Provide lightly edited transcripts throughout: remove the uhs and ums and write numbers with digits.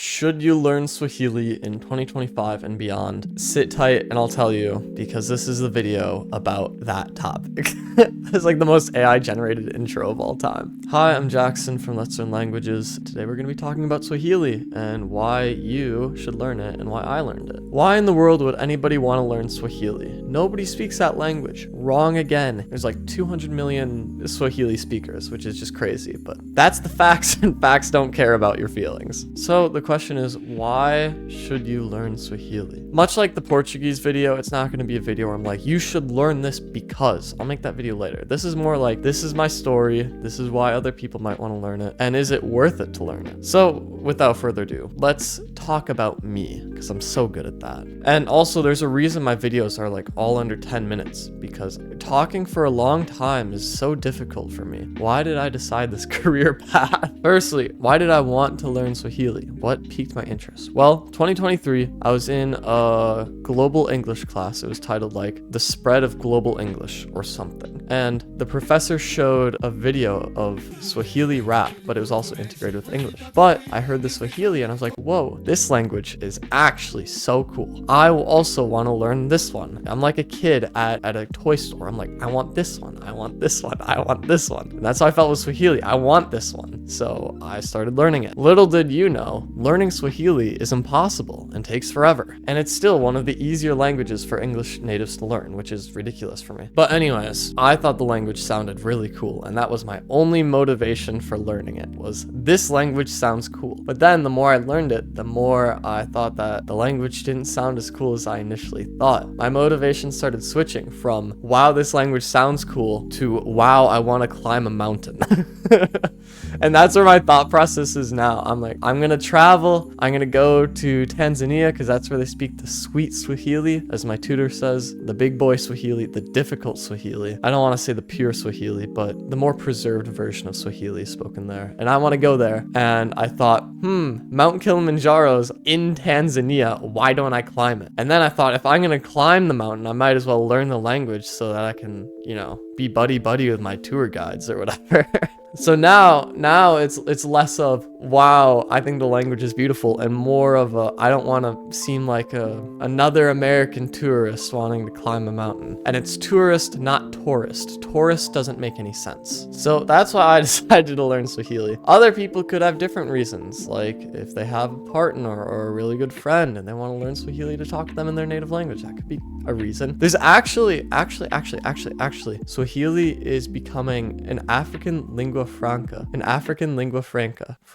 Should you learn Swahili in 2025 and beyond? Sit tight and I'll tell you, because this is the video about that topic. It's like the most AI generated intro of all time. Hi, I'm Jackson from Let's Learn Languages. Today we're going to be talking about Swahili and why you should learn it and why I learned it. Why in the world would anybody want to learn Swahili? Nobody speaks that language. Wrong again. There's like 200 million Swahili speakers, which is just crazy, but that's the facts, and facts don't care about your feelings. So the question is, why should you learn Swahili? Much like the Portuguese video, it's not going to be a video where I'm like, you should learn this because. I'll make that video later. This is more like, this is my story, this is why other people might want to learn it, and is it worth it to learn it? So without further ado, let's talk about me, because I'm so good at that. And also, there's a reason my videos are like all under 10 minutes, because talking for a long time is so difficult for me. Why did I decide this career path? Firstly, why did I want to learn Swahili? What piqued my interest? Well, 2023, I was in a global English class. It was titled like The Spread of Global English or something. And the professor showed a video of Swahili rap, but it was also integrated with English. But I heard the Swahili and I was like, whoa, this language is actually so cool. I will also want to learn this one. I'm like a kid at a toy store. I'm like, I want this one. I want this one. I want this one. And that's how I felt with Swahili. I want this one. So I started learning it. Little did you know, learning Swahili is impossible and takes forever. And it's still one of the easier languages for English natives to learn, which is ridiculous for me. But anyways, I thought the language sounded really cool. And that was my only motivation for learning it, was this language sounds cool. But then the more I learned it, the more I thought that the language didn't sound as cool as I initially thought. My motivation started switching from, wow, this language sounds cool, to, wow, I want to climb a mountain. And that's where my thought process is now. I'm like, I'm gonna travel, I'm gonna go to Tanzania, because that's where they speak the sweet Swahili, as my tutor says, the big boy Swahili, the difficult Swahili. I don't want to say the pure Swahili, but the more preserved version of Swahili is spoken there. And I want to go there. And I thought, Mount Kilimanjaro's in Tanzania, why don't I climb it? And then I thought, if I'm gonna climb the mountain, I might as well learn the language so that I can, be buddy-buddy with my tour guides or whatever. So now it's less of, wow, I think the language is beautiful, and more of a, I don't want to seem like another American tourist wanting to climb a mountain. And it's tourist, not tourist. Tourist doesn't make any sense. So that's why I decided to learn Swahili. Other people could have different reasons, like if they have a partner or a really good friend and they want to learn Swahili to talk to them in their native language. That could be a reason. There's actually, Swahili is becoming an African lingua franca. Africa lingua franca.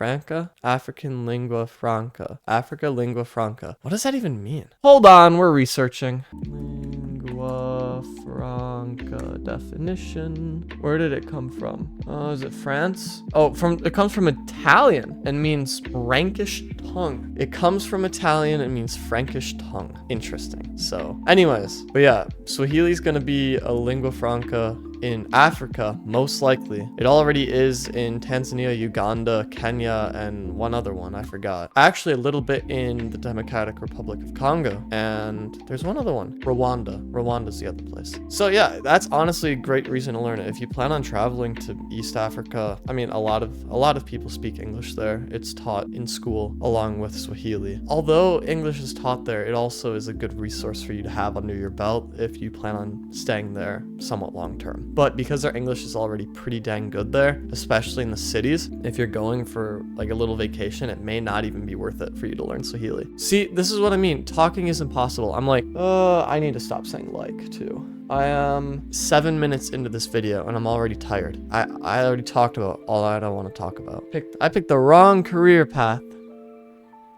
What does that even mean? Hold on, we're researching. Lingua franca definition. Where did it come from? Is it France? Oh, it comes from Italian and means Frankish tongue. It comes from Italian and means Frankish tongue. Interesting. So anyways, but yeah, Swahili is gonna be a lingua franca in Africa, most likely. It already is in Tanzania, Uganda, Kenya, and one other one, I forgot. Actually, a little bit in the Democratic Republic of Congo, and there's one other one, Rwanda. Rwanda's the other place. So yeah, that's honestly a great reason to learn it. If you plan on traveling to East Africa, I mean, a lot of people speak English there. It's taught in school along with Swahili. Although English is taught there, it also is a good resource for you to have under your belt if you plan on staying there somewhat long term. But because our English is already pretty dang good there, especially in the cities, if you're going for like a little vacation, it may not even be worth it for you to learn Swahili. See, this is what I mean. Talking is impossible. I'm like, I need to stop saying like too. I am 7 minutes into this video and I'm already tired. I already talked about all I don't want to talk about. I picked the wrong career path.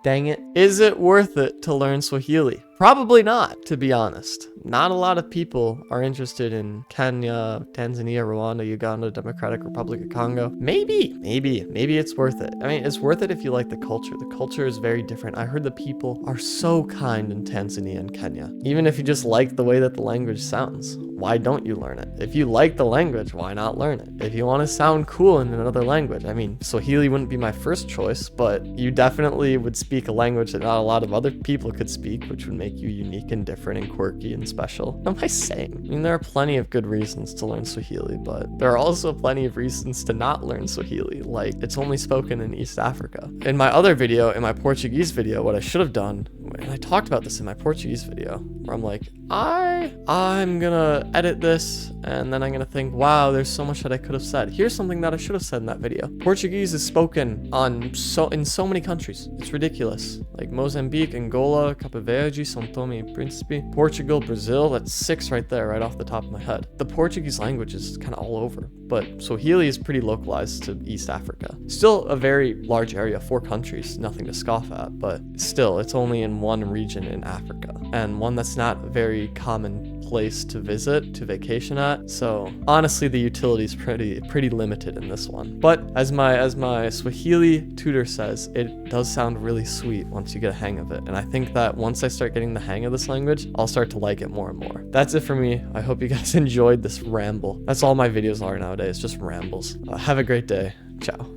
Dang it. Is it worth it to learn Swahili? Probably not, to be honest. Not a lot of people are interested in Kenya, Tanzania, Rwanda, Uganda, Democratic Republic of Congo. Maybe it's worth it. I mean, it's worth it if you like the culture. The culture is very different. I heard the people are so kind in Tanzania and Kenya. Even if you just like the way that the language sounds, why don't you learn it? If you like the language, why not learn it? If you want to sound cool in another language, I mean, Swahili wouldn't be my first choice, but you definitely would speak a language that not a lot of other people could speak, which would make make you unique and different and quirky and special. What am I saying? I mean, there are plenty of good reasons to learn Swahili, but there are also plenty of reasons to not learn Swahili, like it's only spoken in East Africa. In my other video, in my Portuguese video, what I should have done, and I talked about this in my Portuguese video, where I'm like, I'm gonna edit this, and then I'm gonna think, wow, there's so much that I could have said. Here's something that I should have said in that video. Portuguese is spoken in so many countries. It's ridiculous. Like Mozambique, Angola, Cabo Verde, São Tomé and Príncipe, Portugal, Brazil. That's 6 right there, right off the top of my head. The Portuguese language is kind of all over, but Swahili is pretty localized to East Africa. Still a very large area, 4 countries, nothing to scoff at, but still, it's only in one region in Africa, and one that's not a very common place to visit, to vacation at. So honestly, the utility is pretty limited in this one. But as my Swahili tutor says, it does sound really sweet once you get a hang of it. And I think that once I start getting the hang of this language, I'll start to like it more and more. That's it for me. I hope you guys enjoyed this ramble. That's all my videos are nowadays, just rambles. Have a great day. Ciao.